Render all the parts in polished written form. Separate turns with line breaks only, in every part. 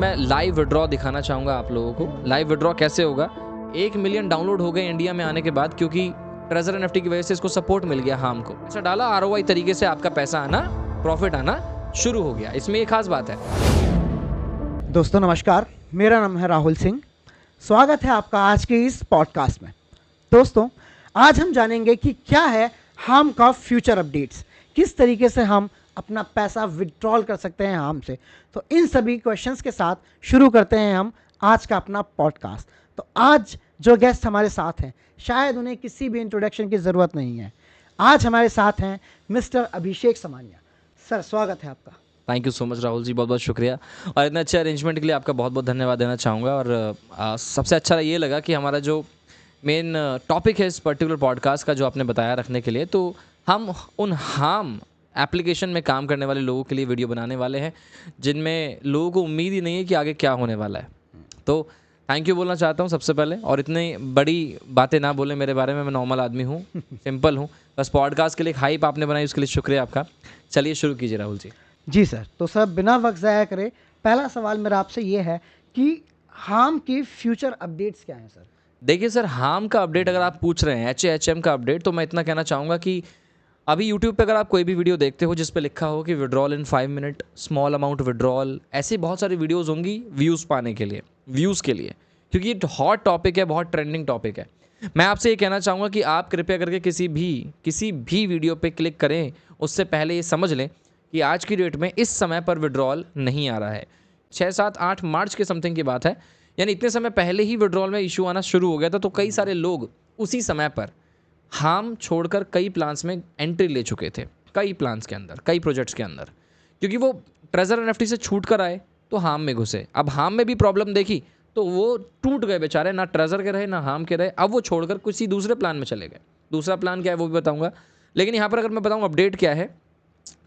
मैं live withdraw दिखाना चाहूँगा आप लोगों को। लाइव विड्रॉ कैसे होगा? 1 मिलियन डाउनलोड हो गए इंडिया में आने के बाद, क्योंकि ट्रेजर एनएफटी की वजह से इसको सपोर्ट मिल गया हाम को। ऐसा डाला आरओआई तरीके से आपका पैसा आना, प्रॉफिट आना शुरू हो गया। इसमें ये खास बात है।
दोस्तों नमस्कार, मेरा नाम है राहुल सिंह। स्वागत है आपका आज के इस पॉडकास्ट में। दोस्तों आज हम जानेंगे कि क्या है हाम का फ्यूचर अपडेट्स, किस तरीके से हम अपना पैसा विड्रॉल कर सकते हैं हाम से। तो इन सभी क्वेश्चंस के साथ शुरू करते हैं हम आज का अपना पॉडकास्ट। तो आज जो गेस्ट हमारे साथ हैं, शायद उन्हें किसी भी इंट्रोडक्शन की ज़रूरत नहीं है। आज हमारे साथ हैं मिस्टर अभिषेक समानिया। सर स्वागत है आपका।
Thank you so much Rahul ji, बहुत बहुत शुक्रिया। और इतने अच्छे अरेंजमेंट के लिए आपका बहुत बहुत धन्यवाद देना चाहूँगा। और सबसे अच्छा ये लगा कि हमारा जो मेन टॉपिक है इस पर्टिकुलर पॉडकास्ट का, जो आपने बताया रखने के लिए, तो हम उन हाम एप्लीकेशन में काम करने वाले लोगों के लिए वीडियो बनाने वाले हैं जिनमें लोगों को उम्मीद ही नहीं है कि आगे क्या होने वाला है। तो थैंक यू बोलना चाहता हूँ सबसे पहले। और इतनी बड़ी बातें ना बोलें मेरे बारे में, मैं नॉर्मल आदमी हूँ, सिंपल हूँ। बस पॉडकास्ट के लिए एक हाइप आपने बनाई, उसके लिए शुक्रिया आपका। चलिए शुरू कीजिए राहुल जी।
जी सर, तो सर बिना वक्त ज़ाया करे पहला सवाल मेरा आपसे ये है कि हाम की फ्यूचर अपडेट्स क्या हैं सर?
देखिए सर, हाम का अपडेट अगर आप पूछ रहे हैं, HAHM का अपडेट, तो मैं इतना कहना चाहूँगा कि अभी यूट्यूब पे अगर आप कोई भी वीडियो देखते हो जिस पे लिखा हो कि विड्रॉल इन 5 मिनट, स्मॉल अमाउंट विड्रॉल, ऐसी बहुत सारी वीडियोस होंगी व्यूज़ पाने के लिए, व्यूज़ के लिए, क्योंकि ये हॉट टॉपिक है, बहुत ट्रेंडिंग टॉपिक है। मैं आपसे ये कहना चाहूँगा कि आप कृपया करके किसी भी वीडियो पे क्लिक करें उससे पहले ये समझ लें कि आज की डेट में इस समय पर विड्रॉल नहीं आ रहा है। 6, 7, 8 मार्च के समथिंग की बात है, यानी इतने समय पहले ही विड्रॉल में इशू आना शुरू हो गया था। तो कई सारे लोग उसी समय पर हाम छोड़कर कई प्लान्स में एंट्री ले चुके थे, कई प्लान्स के अंदर, कई प्रोजेक्ट्स के अंदर, क्योंकि वो ट्रेजर एनएफटी से छूट कर आए तो हाम में घुसे। अब हाम में भी प्रॉब्लम देखी तो वो टूट गए बेचारे, ना ट्रेजर के रहे ना हाम के रहे। अब वो छोड़कर किसी दूसरे प्लान में चले गए। दूसरा प्लान क्या है वो भी बताऊंगा, लेकिन यहाँ पर अगर मैं बताऊँ अपडेट क्या है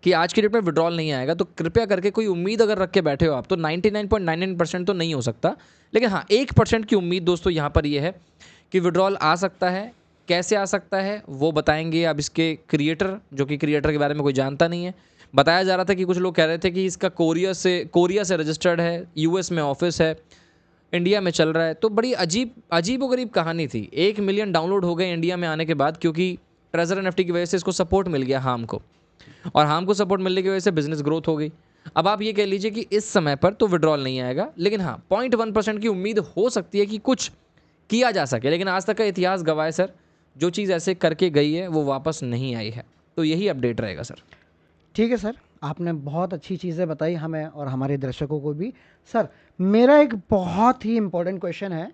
कि आज की डेट में विड्रॉल नहीं आएगा, तो कृपया करके कोई उम्मीद अगर रख के बैठे हो आप, तो 99.99% तो नहीं हो सकता, लेकिन हाँ 1% की उम्मीद दोस्तों यहाँ पर ये है कि विड्रॉल आ सकता है। कैसे आ सकता है वो बताएंगे अब इसके क्रिएटर, जो कि क्रिएटर के बारे में कोई जानता नहीं है। बताया जा रहा था कि कुछ लोग कह रहे थे कि इसका कोरिया से रजिस्टर्ड है, यूएस में ऑफिस है, इंडिया में चल रहा है। तो बड़ी अजीब व गरीब कहानी थी। 1 मिलियन डाउनलोड हो गए इंडिया में आने के बाद, क्योंकि ट्रेजर एनएफटी की वजह से इसको सपोर्ट मिल गया हाम को, और हाम को सपोर्ट मिलने की वजह से बिजनेस ग्रोथ हो गई। अब आप ये कह लीजिए कि इस समय पर तो विड्रॉल नहीं आएगा, लेकिन हाँ 0.1% की उम्मीद हो सकती है कि कुछ किया जा सके। लेकिन आज तक का इतिहास गवाह है सर, जो चीज़ ऐसे करके गई है वो वापस नहीं आई है। तो यही अपडेट रहेगा सर।
ठीक है सर, आपने बहुत अच्छी चीज़ें बताई हमें और हमारे दर्शकों को भी। सर मेरा एक बहुत ही इम्पोर्टेंट क्वेश्चन है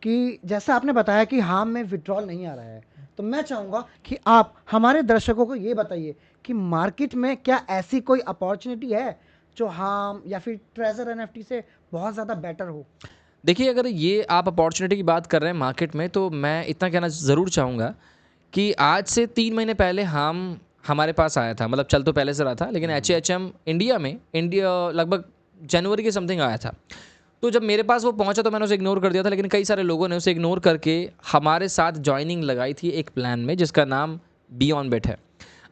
कि जैसा आपने बताया कि हाम में विड्रॉल नहीं आ रहा है, तो मैं चाहूँगा कि आप हमारे दर्शकों को ये बताइए कि मार्केट में क्या ऐसी कोई अपॉर्चुनिटी है जो हाम या फिर ट्रेजर एनएफटी से बहुत ज़्यादा बेटर हो?
देखिए, अगर ये आप अपॉर्चुनिटी की बात कर रहे हैं मार्केट में, तो मैं इतना कहना ज़रूर चाहूँगा कि आज से 3 महीने पहले हाम हमारे पास आया था। मतलब चल तो पहले से रहा था, लेकिन HAHM इंडिया लगभग जनवरी के समथिंग आया था। तो जब मेरे पास वो पहुंचा तो मैंने उसे इग्नोर कर दिया था, लेकिन कई सारे लोगों ने उसे इग्नोर करके हमारे साथ जॉइनिंग लगाई थी एक प्लान में जिसका नाम बियॉन्डबिट है।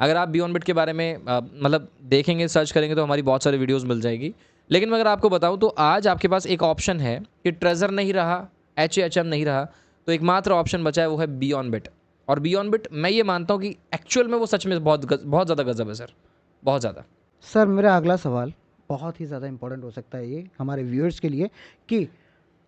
अगर आप बियॉन्डबिट के बारे में मतलब देखेंगे, सर्च करेंगे, तो हमारी बहुत सारी वीडियोस मिल जाएगी। लेकिन मैं अगर आपको बताऊं तो आज आपके पास एक ऑप्शन है कि ट्रेजर नहीं रहा, HAHM नहीं रहा, तो एकमात्र ऑप्शन बचा है, वो है बियॉन्डबिट। और बियॉन्डबिट मैं ये मानता हूँ कि एक्चुअल में वो सच में बहुत ज़्यादा गजब है सर, बहुत ज़्यादा।
सर मेरा अगला सवाल बहुत ही ज़्यादा इंपॉर्टेंट हो सकता है ये हमारे व्यूअर्स के लिए कि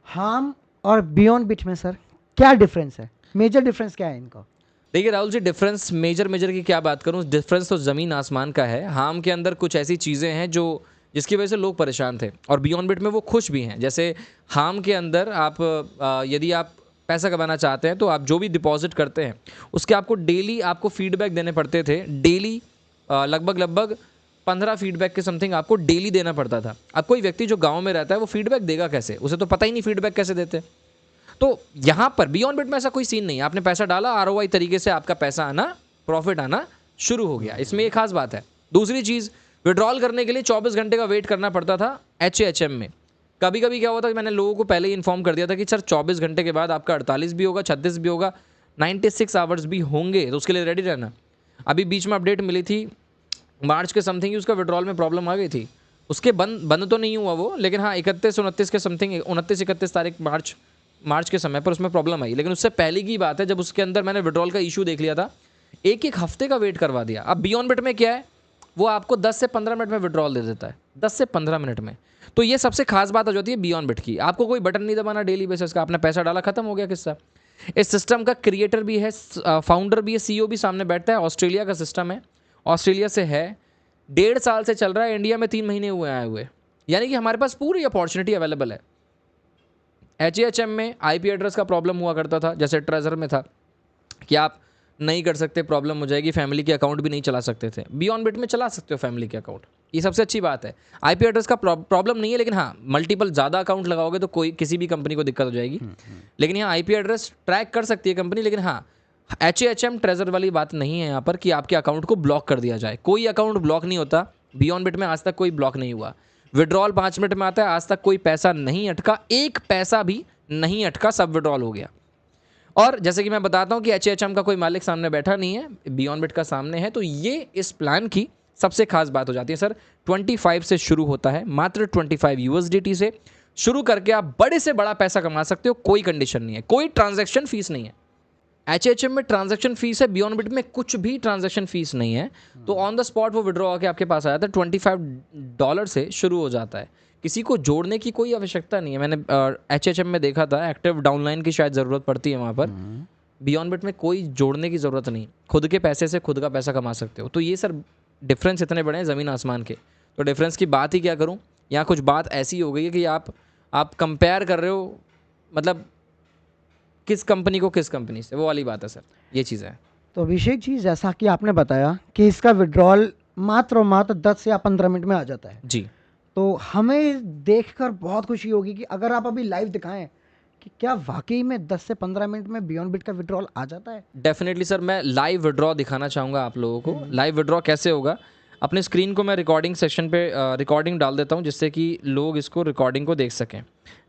हाम और बियॉन्ड बिट में सर क्या डिफरेंस है, मेजर डिफरेंस क्या है इनका?
देखिए राहुल जी, डिफरेंस मेजर की क्या बात करूं, डिफरेंस तो ज़मीन आसमान का है। हाम के अंदर कुछ ऐसी चीज़ें हैं जो जिसकी वजह से लोग परेशान थे, और बियॉन्ड बिट में वो खुश भी हैं। जैसे हाम के अंदर आप यदि आप पैसा कमाना चाहते हैं तो आप जो भी डिपॉजिट करते हैं उसके आपको डेली आपको फीडबैक देने पड़ते थे। डेली लगभग 15 फीडबैक के समथिंग आपको डेली देना पड़ता था। अब कोई व्यक्ति जो गाँव में रहता है वो फीडबैक देगा कैसे? उसे तो पता ही नहीं फीडबैक कैसे देते। तो यहाँ पर बियॉन्डबिट में ऐसा कोई सीन नहीं है। आपने पैसा डाला, आरओआई तरीके से आपका पैसा आना, प्रॉफिट आना शुरू हो गया। इसमें एक खास बात है। दूसरी चीज़, विड्रॉल करने के लिए 24 घंटे का वेट करना पड़ता था HAHM में। कभी कभी क्या होता है, मैंने लोगों को पहले ही इन्फॉर्म कर दिया था कि सर 24 घंटे के बाद आपका 48 भी होगा, 36 भी होगा, 96 आवर्स भी होंगे, तो उसके लिए रेडी रहना। अभी बीच में अपडेट मिली थी मार्च के समथिंग, उसका विड्रॉल में प्रॉब्लम आ गई थी। उसके बंद तो नहीं हुआ वो, लेकिन हाँ 31-29 के समथिंग, 29-31 तारीख मार्च के समय पर उसमें प्रॉब्लम आई। लेकिन उससे पहले की बात है जब उसके अंदर मैंने विड्रॉल का इशू देख लिया था, एक हफ्ते का वेट करवा दिया। अब बियॉन्ड बिट में क्या है, वो आपको 10 से 15 मिनट में विड्रॉल दे देता है, 10 से 15 मिनट में। तो ये सबसे खास बात हो जाती है बियॉन्ड बिट की। आपको कोई बटन नहीं दबाना डेली बेसिस का, आपने पैसा डाला, खत्म हो गया किस्सा। इस सिस्टम का क्रिएटर भी है, फाउंडर भी है, सीईओ भी सामने बैठता है। ऑस्ट्रेलिया का सिस्टम है, ऑस्ट्रेलिया से है, 1.5 साल से चल रहा है, इंडिया में 3 महीने हुए आए हुए। यानी कि हमारे पास पूरी अपॉर्चुनिटी अवेलेबल है। HHM में IP एड्रेस का प्रॉब्लम हुआ करता था, जैसे ट्रेजर में था कि आप नहीं कर सकते, प्रॉब्लम हो जाएगी, फैमिली के अकाउंट भी नहीं चला सकते थे। बियॉन्ड बिट में चला सकते हो फैमिली के अकाउंट, ये सबसे अच्छी बात है। IP एड्रेस का प्रॉब्लम नहीं है, लेकिन हाँ मल्टीपल ज़्यादा अकाउंट लगाओगे तो कोई किसी भी कंपनी को दिक्कत हो जाएगी। लेकिन यहाँ IP एड्रेस ट्रैक कर सकती है कंपनी, लेकिन हाँ HHM ट्रेजर वाली बात नहीं है यहाँ पर कि आपके अकाउंट को ब्लॉक कर दिया जाए। कोई अकाउंट ब्लॉक नहीं होता बियॉन्ड बिट में, आज तक कोई ब्लॉक नहीं हुआ। विड्रॉल 5 मिनट में आता है, आज तक कोई पैसा नहीं अटका, एक पैसा भी नहीं अटका, सब विड्रॉल हो गया। और जैसे कि मैं बताता हूँ कि HHM का कोई मालिक सामने बैठा नहीं है, बियॉन्ड बिट का सामने है। तो ये इस प्लान की सबसे खास बात हो जाती है सर। 25 से शुरू होता है, मात्र 25 USDT से शुरू करके आप बड़े से बड़ा पैसा कमा सकते हो, कोई कंडीशन नहीं है, कोई ट्रांजैक्शन फीस नहीं है। HHM में ट्रांजैक्शन फीस है, बियॉन्ड बिट में कुछ भी ट्रांजैक्शन फीस नहीं है। तो ऑन द स्पॉट वो विड्रॉ आके आपके पास आ जाता है, $25 से शुरू हो जाता है, किसी को जोड़ने की कोई आवश्यकता नहीं है। मैंने HHM में देखा था, एक्टिव डाउनलाइन की शायद ज़रूरत पड़ती है वहाँ पर। बियॉन्ड बिट में कोई जोड़ने की ज़रूरत नहीं, खुद के पैसे से खुद का पैसा कमा सकते हो। तो ये सर डिफरेंस इतने बड़े हैं ज़मीन आसमान के। तो डिफरेंस की बात ही क्या करूँ, यहाँ कुछ बात ऐसी हो गई है कि आप कंपेयर कर रहे हो, मतलब किस कंपनी को किस कंपनी से, वो वाली बात है सर, ये चीज़ है।
तो अभिषेक जी, जैसा कि आपने बताया कि इसका विड्रॉल मात्र और मात्र 10 या 15 मिनट में आ जाता है,
जी
तो हमें देखकर बहुत खुशी होगी कि अगर आप अभी लाइव दिखाएं कि क्या वाकई में 10 से 15 मिनट में बियॉन्ड बिट का विड्रॉल आ जाता है।
डेफिनेटली सर, मैं लाइव विड्रॉ दिखाना चाहूँगा आप लोगों को। लाइव विड्रॉ कैसे होगा, अपने स्क्रीन को मैं रिकॉर्डिंग सेक्शन पे रिकॉर्डिंग डाल देता हूँ, जिससे कि लोग इसको रिकॉर्डिंग को देख सकें।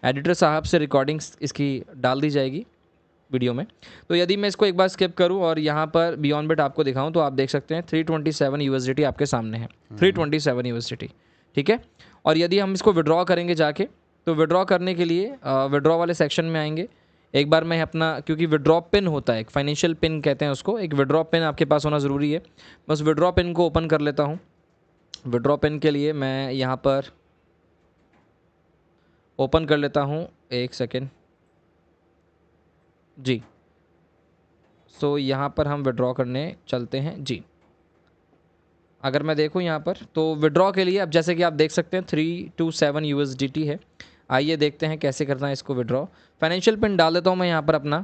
एडिटर साहब से रिकॉर्डिंग इसकी डाल दी जाएगी वीडियो में। तो यदि मैं इसको एक बार स्किप करूं और यहाँ पर बियॉन्ड बिट आपको दिखाऊं, तो आप देख सकते हैं 327 USDT आपके सामने है, 327 USDT, ठीक है। और यदि हम इसको विड्रॉ करेंगे जाके, तो विड्रॉ करने के लिए विड्रॉ वाले सेक्शन में आएंगे। एक बार मैं अपना, क्योंकि विड्रॉ पिन होता है, एक फाइनेंशियल पिन कहते हैं उसको, एक विड्रॉ पिन आपके पास होना ज़रूरी है। बस विड्रॉ पिन को ओपन कर लेता हूँ। विड्रॉ पिन के लिए मैं यहाँ पर ओपन कर लेता हूँ, एक सेकेंड जी। सो यहाँ पर हम विड्रॉ करने चलते हैं जी। अगर मैं देखूँ यहाँ पर, तो विड्रॉ के लिए अब जैसे कि आप देख सकते हैं 327 USDT है। आइए देखते हैं कैसे करना है इसको विड्रॉ। फाइनेंशियल पिन डाल देता हूँ मैं यहाँ पर अपना।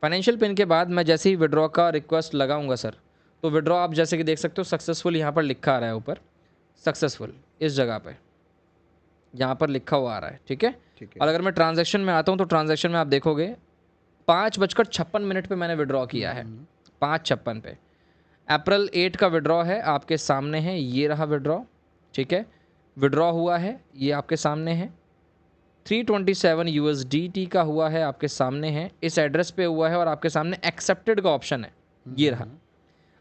फाइनेंशियल पिन के बाद मैं जैसे ही विड्रॉ का रिक्वेस्ट लगाऊंगा सर, तो विड्रॉ आप जैसे कि देख सकते हो सक्सेसफुल यहाँ पर लिखा आ रहा है ऊपर, सक्सेसफुल इस जगह पे यहाँ पर लिखा हुआ आ रहा है, ठीक है। और अगर मैं ट्रांजैक्शन में आता हूँ, तो ट्रांजैक्शन में आप देखोगे 5:56 पे मैंने विड्रॉ किया है, 5:56 पे। अप्रैल 8 का विड्रॉ है, आपके सामने है, ये रहा विड्रॉ, ठीक है। विड्रॉ हुआ है, ये आपके सामने है। 327 USDT का हुआ है, आपके सामने है, इस एड्रेस पे हुआ है, और आपके सामने एक्सेप्टेड का ऑप्शन है, ये रहा।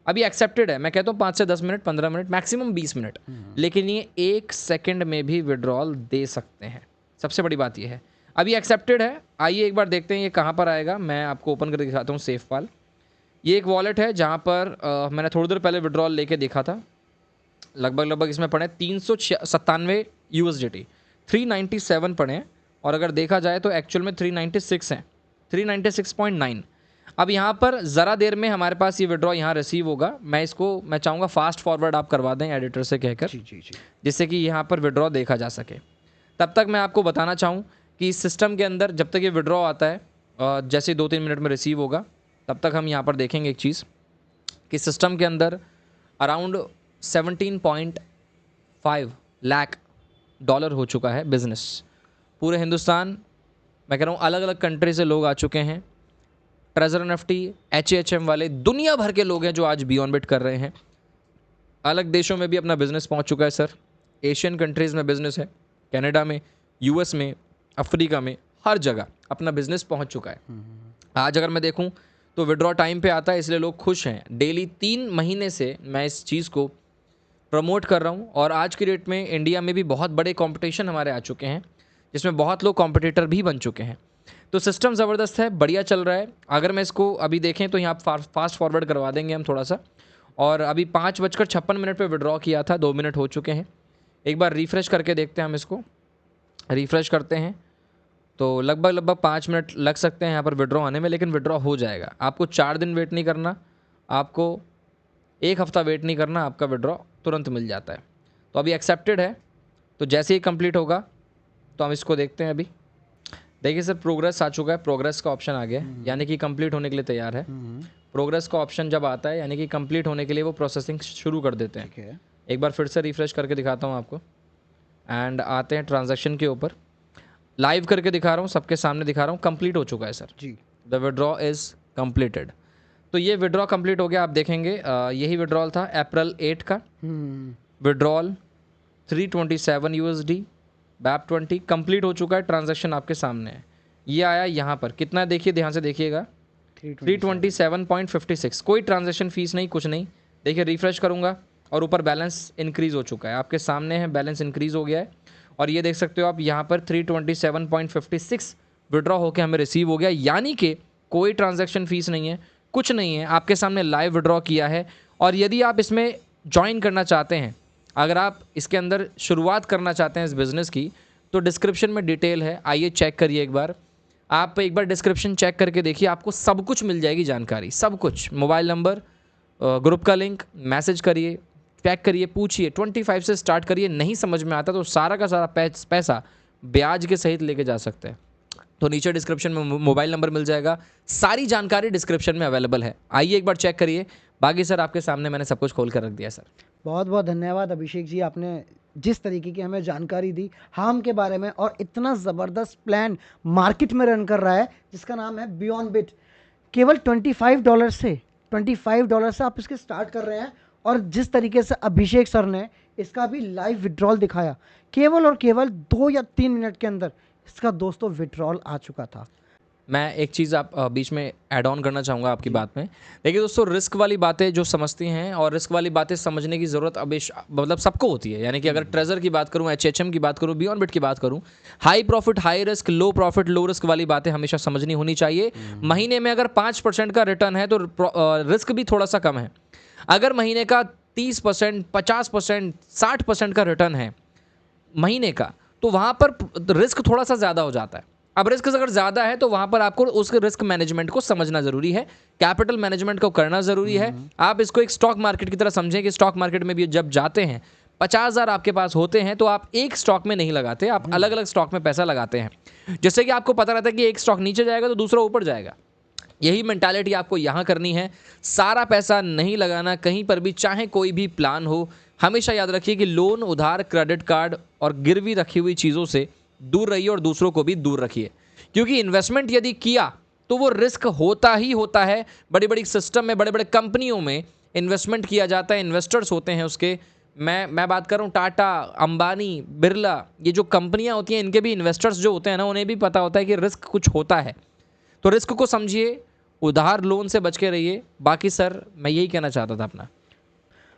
अभी एक्सेप्टेड है, मैं कहता हूँ 5 से 10 मिनट, 15 मिनट, मैक्सिमम 20 मिनट, लेकिन ये 1 सेकंड में भी विड्रॉल दे सकते हैं। सबसे बड़ी बात ये है, अभी एक्सेप्टेड है। आइए एक बार देखते हैं ये कहाँ पर आएगा। मैं आपको ओपन करके दिखाता हूँ सेफ फाइल। ये एक वॉलेट है जहाँ पर मैंने थोड़ी देर पहले विड्रॉल लेके देखा था। लगभग इसमें पड़े 397 USDT, 397 पड़े हैं, और अगर देखा जाए तो एक्चुअल में 396 हैं, 396.9। अब यहाँ पर ज़रा देर में हमारे पास ये विड्रॉ यहाँ रिसीव होगा। मैं चाहूँगा फास्ट फॉरवर्ड आप करवा दें एडिटर से कहकर,
जी।
जिससे कि यहाँ पर विड्रॉ देखा जा सके। तब तक मैं आपको बताना चाहूँ कि इस सिस्टम के अंदर जब तक ये विड्रॉ आता है, जैसे 2-3 मिनट में रिसीव होगा, तब तक हम यहाँ पर देखेंगे एक चीज़ कि सिस्टम के अंदर अराउंड 17.5 लाख डॉलर हो चुका है बिजनेस। पूरे हिंदुस्तान, मैं कह रहा हूँ अलग अलग कंट्री से लोग आ चुके हैं। ट्रेजर NFT, HHM वाले, दुनिया भर के लोग हैं जो आज बियॉन्ड बिट कर रहे हैं। अलग देशों में भी अपना बिजनेस पहुंच चुका है सर। एशियन कंट्रीज़ में बिजनेस है, कनाडा में, US में, अफ्रीका में, हर जगह अपना बिजनेस पहुंच चुका है। आज अगर मैं देखूं तो विड्रॉ टाइम पे आता है, इसलिए लोग खुश हैं। डेली 3 महीने से मैं इस चीज़ को प्रमोट कर रहा हूँ। और आज की डेट में इंडिया में भी बहुत बड़े कंपटीशन हमारे आ चुके हैं, जिसमें बहुत लोग कॉम्पिटिटर भी बन चुके हैं। तो सिस्टम ज़बरदस्त है, बढ़िया चल रहा है। अगर मैं इसको अभी देखें तो यहाँ फास्ट फॉरवर्ड करवा देंगे हम थोड़ा सा। और अभी 5:56 पे विड्रॉ किया था, 2 मिनट हो चुके हैं। एक बार रिफ़्रेश करके देखते हैं हम इसको। रिफ़्रेश करते हैं तो लगभग 5 मिनट लग सकते हैं यहाँ पर विड्रॉ आने में, लेकिन विड्रॉ हो जाएगा। आपको 4 दिन वेट नहीं करना, आपको 1 हफ़्ता वेट नहीं करना, आपका विड्रॉ तुरंत मिल जाता है। तो अभी एक्सेप्टेड है, तो जैसे ही कंप्लीट होगा तो हम इसको देखते हैं। अभी देखिए सर, प्रोग्रेस आ चुका है, प्रोग्रेस का ऑप्शन आ गया है, यानी कि कंप्लीट होने के लिए तैयार है। प्रोग्रेस का ऑप्शन जब आता है यानी कि कंप्लीट होने के लिए वो प्रोसेसिंग शुरू कर देते हैं।
ठीक है।
एक बार फिर से रिफ़्रेश करके दिखाता हूँ आपको, एंड आते हैं ट्रांजैक्शन के ऊपर। लाइव करके दिखा रहा हूँ, सबके सामने दिखा रहा हूँ। कंप्लीट हो चुका है sir,
ji.
The withdraw is completed. तो ये विड्रॉ कंप्लीट हो गया। आप देखेंगे यही विड्रॉल था अप्रैल 8 का। विड्रॉल 327 USD बैप 20 कंप्लीट हो चुका है। ट्रांजैक्शन आपके सामने है, ये आया यहाँ पर। कितना है देखिए, ध्यान से देखिएगा, 327.56। कोई ट्रांजैक्शन फीस नहीं, कुछ नहीं। देखिए रिफ़्रेश करूँगा और ऊपर बैलेंस इंक्रीज़ हो चुका है, आपके सामने है, बैलेंस इंक्रीज़ हो गया है। और ये देख सकते हो आप यहाँ पर 327.56 विड्रॉ होकर हमें रिसीव हो गया, यानी कि कोई ट्रांजैक्शन फीस नहीं है, कुछ नहीं है, आपके सामने लाइव विड्रॉ किया है। और यदि आप इसमें ज्वाइन करना चाहते हैं, अगर आप इसके अंदर शुरुआत करना चाहते हैं इस बिज़नेस की, तो डिस्क्रिप्शन में डिटेल है, आइए चेक करिए एक बार। आप एक बार डिस्क्रिप्शन चेक करके देखिए, आपको सब कुछ मिल जाएगी जानकारी, सब कुछ। मोबाइल नंबर, ग्रुप का लिंक, मैसेज करिए, चेक करिए, पूछिए। 25 से स्टार्ट करिए, नहीं समझ में आता तो सारा का सारा पैसा ब्याज के सहित लेके जा सकते हैं। तो नीचे डिस्क्रिप्शन में मोबाइल नंबर मिल जाएगा, सारी जानकारी डिस्क्रिप्शन में अवेलेबल है, आइए एक बार चेक करिए। बाकी सर आपके सामने मैंने सब कुछ खोल कर रख दिया सर।
बहुत बहुत धन्यवाद अभिषेक जी, आपने जिस तरीके की हमें जानकारी दी हाम के बारे में, और इतना ज़बरदस्त प्लान मार्केट में रन कर रहा है जिसका नाम है बियॉन्ड बिट। केवल $25 से आप इसके स्टार्ट कर रहे हैं, और जिस तरीके से अभिषेक सर ने इसका भी लाइव विड्रॉल दिखाया, केवल और केवल 2 या 3 मिनट के अंदर इसका दोस्तों विड्रॉल आ चुका था।
मैं एक चीज़ आप बीच में ऐड ऑन करना चाहूँगा आपकी बात में। देखिए दोस्तों, रिस्क वाली बातें जो समझती हैं, और रिस्क वाली बातें समझने की ज़रूरत मतलब सबको होती है। यानी कि अगर ट्रेजर की बात करूँ, HHM की बात करूँ, बियॉन्ड बिट की बात करूँ, हाई प्रॉफिट हाई रिस्क, लो प्रॉफिट लो रिस्क वाली बातें हमेशा समझनी होनी चाहिए। महीने में अगर 5% का रिटर्न है तो रिस्क भी थोड़ा सा कम है। अगर महीने का 30%, 50%, 60% का रिटर्न है महीने का, तो वहाँ पर रिस्क थोड़ा सा ज़्यादा हो जाता है। अब रिस्क अगर ज़्यादा है तो वहाँ पर आपको उस रिस्क मैनेजमेंट को समझना ज़रूरी है, कैपिटल मैनेजमेंट को करना ज़रूरी है। आप इसको एक स्टॉक मार्केट की तरह समझें कि स्टॉक मार्केट में भी जब जाते हैं, 50,000 आपके पास होते हैं तो आप एक स्टॉक में नहीं लगाते, आप अलग अलग स्टॉक में पैसा लगाते हैं। जिससे कि आपको पता रहता है कि एक स्टॉक नीचे जाएगा तो दूसरा ऊपर जाएगा। यही मेंटालिटी आपको यहाँ करनी है। सारा पैसा नहीं लगाना कहीं पर भी, चाहे कोई भी प्लान हो। हमेशा याद रखिए कि लोन, उधार, क्रेडिट कार्ड और गिरवी रखी हुई चीज़ों से दूर रहिए, और दूसरों को भी दूर रखिए, क्योंकि इन्वेस्टमेंट यदि किया तो वो रिस्क होता ही होता है। बड़ी बड़ी सिस्टम में, बड़े बड़े कंपनियों में इन्वेस्टमेंट किया जाता है, इन्वेस्टर्स होते हैं उसके। मैं बात कर रहा हूँ टाटा, अंबानी, बिरला, ये जो कंपनियाँ होती हैं, इनके भी इन्वेस्टर्स जो होते हैं ना, उन्हें भी पता होता है कि रिस्क कुछ होता है। तो रिस्क को समझिए, उधार लोन से बच के रहिए। बाकी सर मैं यही कहना चाहता था अपना।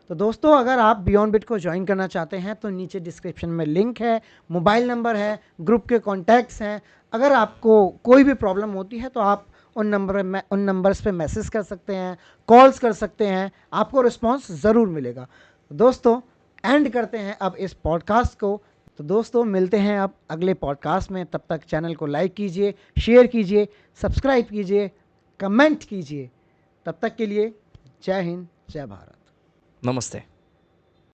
तो दोस्तों, अगर आप बियॉन्ड बिट को ज्वाइन करना चाहते हैं तो नीचे डिस्क्रिप्शन में लिंक है, मोबाइल नंबर है, ग्रुप के कॉन्टैक्ट्स हैं। अगर आपको कोई भी प्रॉब्लम होती है तो आप उन नंबर्स पे मैसेज कर सकते हैं, कॉल्स कर सकते हैं, आपको रिस्पांस ज़रूर मिलेगा। तो दोस्तों, एंड करते हैं अब इस पॉडकास्ट को। तो दोस्तों, मिलते हैं अब अगले पॉडकास्ट में। तब तक चैनल को लाइक कीजिए, शेयर कीजिए, सब्सक्राइब कीजिए, कमेंट कीजिए। तब तक के लिए जय हिंद, जय भारत,
नमस्ते।